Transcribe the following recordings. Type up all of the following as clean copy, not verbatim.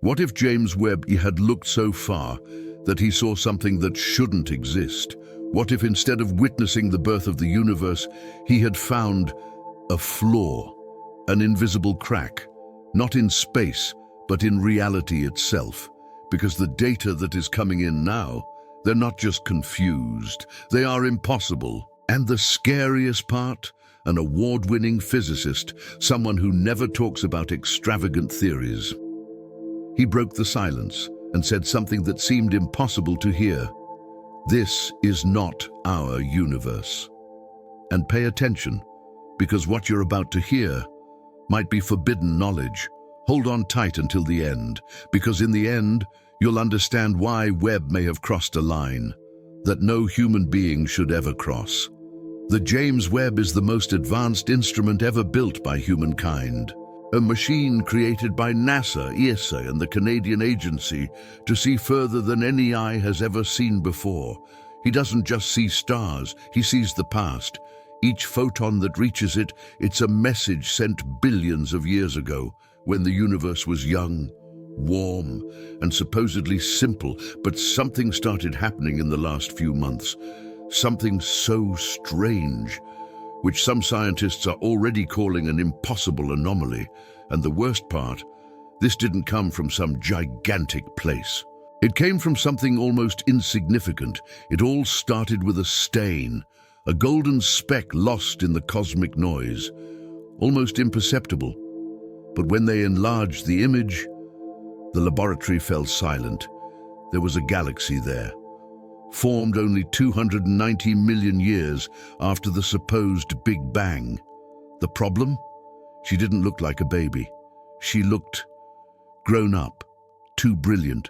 What if James Webb had looked so far that he saw something that shouldn't exist? What if instead of witnessing the birth of the universe, he had found a flaw, an invisible crack, not in space, but in reality itself? Because the data that is coming in now, they're not just confused, they are impossible. And the scariest part? An award-winning physicist, someone who never talks about extravagant theories. He broke the silence and said something that seemed impossible to hear. This is not our universe. And pay attention, because what you're about to hear might be forbidden knowledge. Hold on tight until the end, because in the end, you'll understand why Webb may have crossed a line that no human being should ever cross. The James Webb is the most advanced instrument ever built by humankind. A machine created by NASA, ESA, and the Canadian agency to see further than any eye has ever seen before. He doesn't just see stars, he sees the past. Each photon that reaches it, it's a message sent billions of years ago, when the universe was young, warm, and supposedly simple. But something started happening in the last few months. Something so strange, which some scientists are already calling an impossible anomaly. And the worst part, this didn't come from some gigantic place. It came from something almost insignificant. It all started with a stain, a golden speck lost in the cosmic noise, almost imperceptible. But when they enlarged the image, the laboratory fell silent. There was a galaxy there, formed only 290 million years after the supposed Big Bang. The problem? She didn't look like a baby. She looked grown up, too brilliant,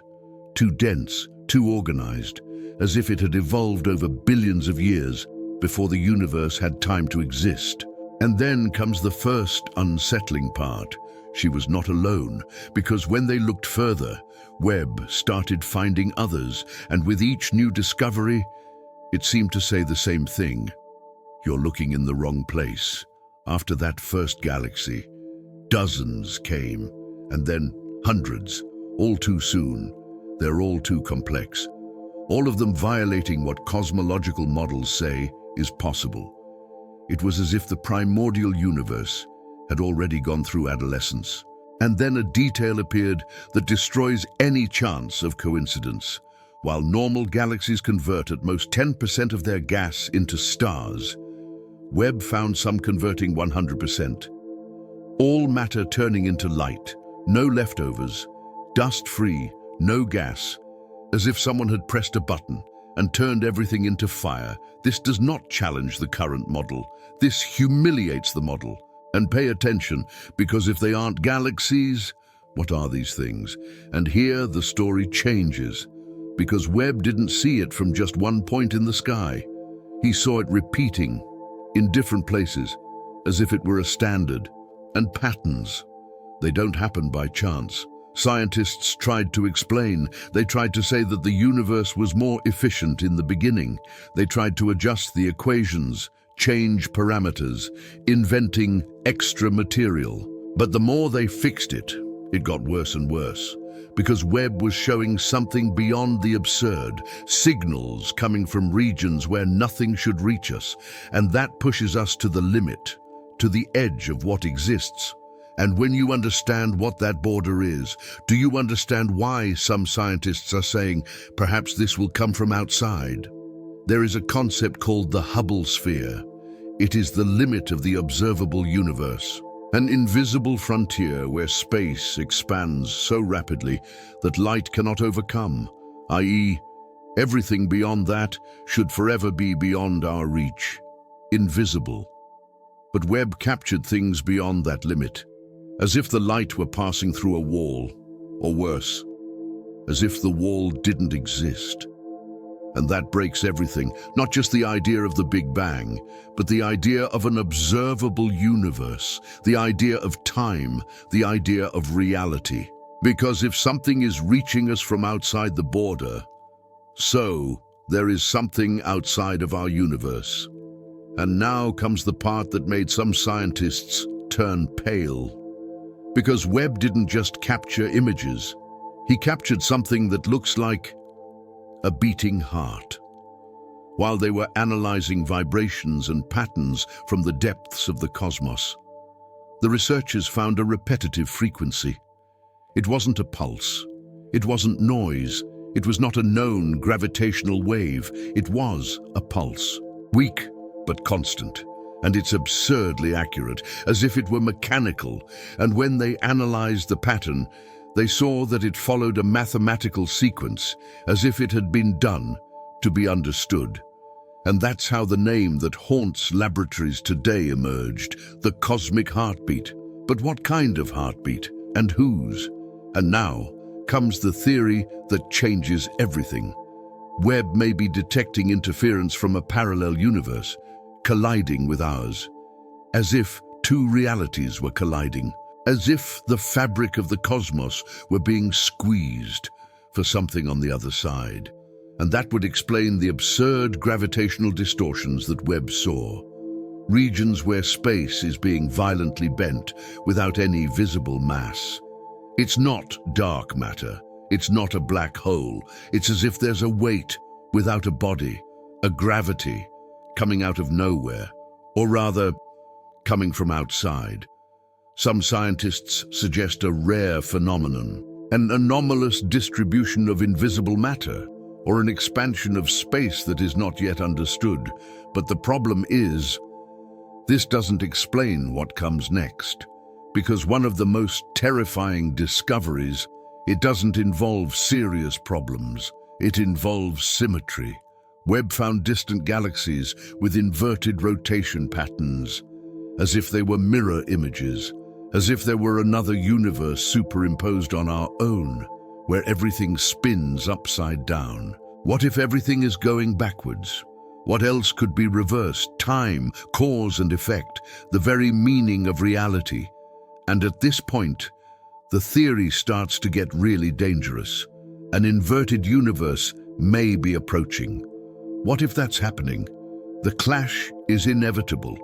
too dense, too organized, as if it had evolved over billions of years before the universe had time to exist. And then comes the first unsettling part. She was not alone, because when they looked further, Webb started finding others, and with each new discovery, it seemed to say the same thing. You're looking in the wrong place. After that first galaxy, dozens came, and then hundreds, all too soon. They're all too complex, all of them violating what cosmological models say is possible. It was as if the primordial universe had already gone through adolescence. And then a detail appeared that destroys any chance of coincidence. While normal galaxies convert at most 10% of their gas into stars, Webb found some converting 100%. All matter turning into light, no leftovers, dust-free, no gas, as if someone had pressed a button and turned everything into fire. This does not challenge the current model. This humiliates the model. And pay attention, because if they aren't galaxies, what are these things? And here the story changes, because Webb didn't see it from just one point in the sky. He saw it repeating in different places, as if it were a standard. And patterns, they don't happen by chance. Scientists tried to explain. They tried to say that the universe was more efficient in the beginning. They tried to adjust the equations, change parameters, inventing extra material. But the more they fixed it, it got worse and worse, because Webb was showing something beyond the absurd, signals coming from regions where nothing should reach us, and that pushes us to the limit, to the edge of what exists. And when you understand what that border is, do you understand why some scientists are saying perhaps this will come from outside? There is a concept called the Hubble sphere. It is the limit of the observable universe, an invisible frontier where space expands so rapidly that light cannot overcome, i.e., everything beyond that should forever be beyond our reach, invisible. But Webb captured things beyond that limit, as if the light were passing through a wall, or worse, as if the wall didn't exist. And that breaks everything, not just the idea of the Big Bang, but the idea of an observable universe, the idea of time, the idea of reality. Because if something is reaching us from outside the border, so there is something outside of our universe. And now comes the part that made some scientists turn pale. Because Webb didn't just capture images, He captured something that looks like a beating heart. While they were analyzing vibrations and patterns from the depths of the cosmos, the researchers found a repetitive frequency. It wasn't a pulse. It wasn't noise. It was not a known gravitational wave. It was a pulse. Weak, but constant. And it's absurdly accurate, as if it were mechanical. And when they analyzed the pattern, they saw that it followed a mathematical sequence, as if it had been done to be understood. And that's how the name that haunts laboratories today emerged, the cosmic heartbeat. But what kind of heartbeat? And whose? And now comes the theory that changes everything. Webb may be detecting interference from a parallel universe, colliding with ours. As if two realities were colliding. As if the fabric of the cosmos were being squeezed for something on the other side. And that would explain the absurd gravitational distortions that Webb saw. Regions where space is being violently bent without any visible mass. It's not dark matter. It's not a black hole. It's as if there's a weight without a body, a gravity coming out of nowhere, or rather, coming from outside. Some scientists suggest a rare phenomenon, an anomalous distribution of invisible matter, or an expansion of space that is not yet understood. But the problem is, this doesn't explain what comes next. Because one of the most terrifying discoveries, it doesn't involve serious problems. It involves symmetry. Webb found distant galaxies with inverted rotation patterns, as if they were mirror images, as if there were another universe superimposed on our own, where everything spins upside down. What if everything is going backwards? What else could be reversed? Time, cause and effect, the very meaning of reality. And at this point, the theory starts to get really dangerous. An inverted universe may be approaching. What if that's happening? The clash is inevitable.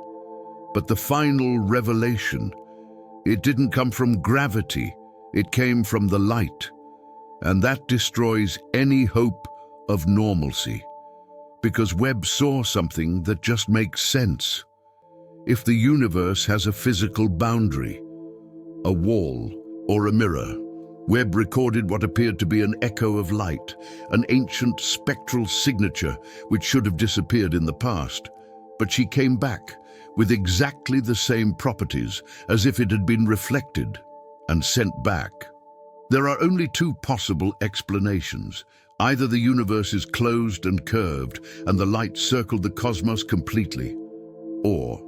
But the final revelation, it didn't come from gravity, it came from the light. And that destroys any hope of normalcy. Because Webb saw something that just makes sense. If the universe has a physical boundary, a wall or a mirror, Webb recorded what appeared to be an echo of light, an ancient spectral signature which should have disappeared in the past. But she came back with exactly the same properties as if it had been reflected and sent back. There are only two possible explanations. Either the universe is closed and curved and the light circled the cosmos completely, or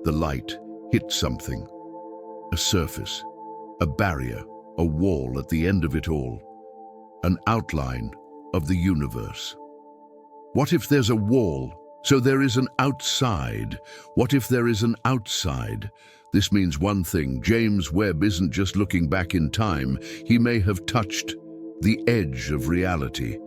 the light hit something, a surface, a barrier, a wall at the end of it all, an outline of the universe. What if there's a wall, so there is an outside? What if there is an outside? This means one thing: James Webb isn't just looking back in time, he may have touched the edge of reality.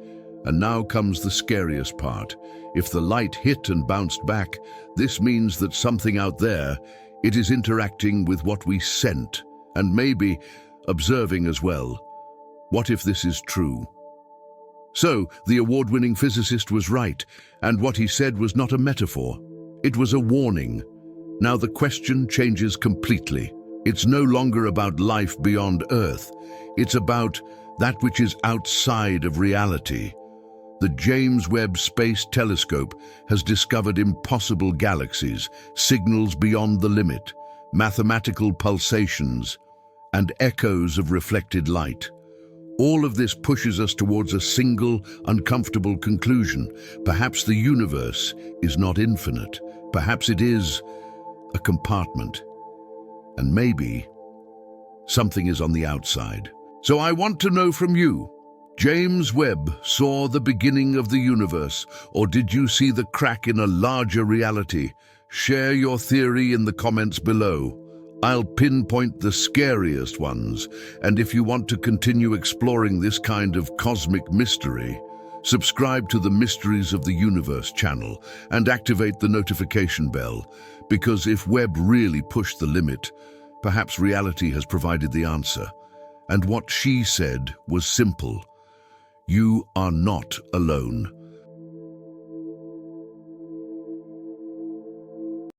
And now comes the scariest part. If the light hit and bounced back, this means that something out there, it is interacting with what we sent, and maybe observing as well. What if this is true? So, the award-winning physicist was right, and what he said was not a metaphor. It was a warning. Now the question changes completely. It's no longer about life beyond Earth. It's about that which is outside of reality. The James Webb Space Telescope has discovered impossible galaxies, signals beyond the limit, mathematical pulsations, and echoes of reflected light. All of this pushes us towards a single, uncomfortable conclusion. Perhaps the universe is not infinite. Perhaps it is a compartment. And maybe something is on the outside. So I want to know from you, James Webb saw the beginning of the universe, or did you see the crack in a larger reality? Share your theory in the comments below. I'll pinpoint the scariest ones, and if you want to continue exploring this kind of cosmic mystery, subscribe to the Mysteries of the Universe channel and activate the notification bell, because if Webb really pushed the limit, perhaps reality has provided the answer. And what she said was simple. You are not alone.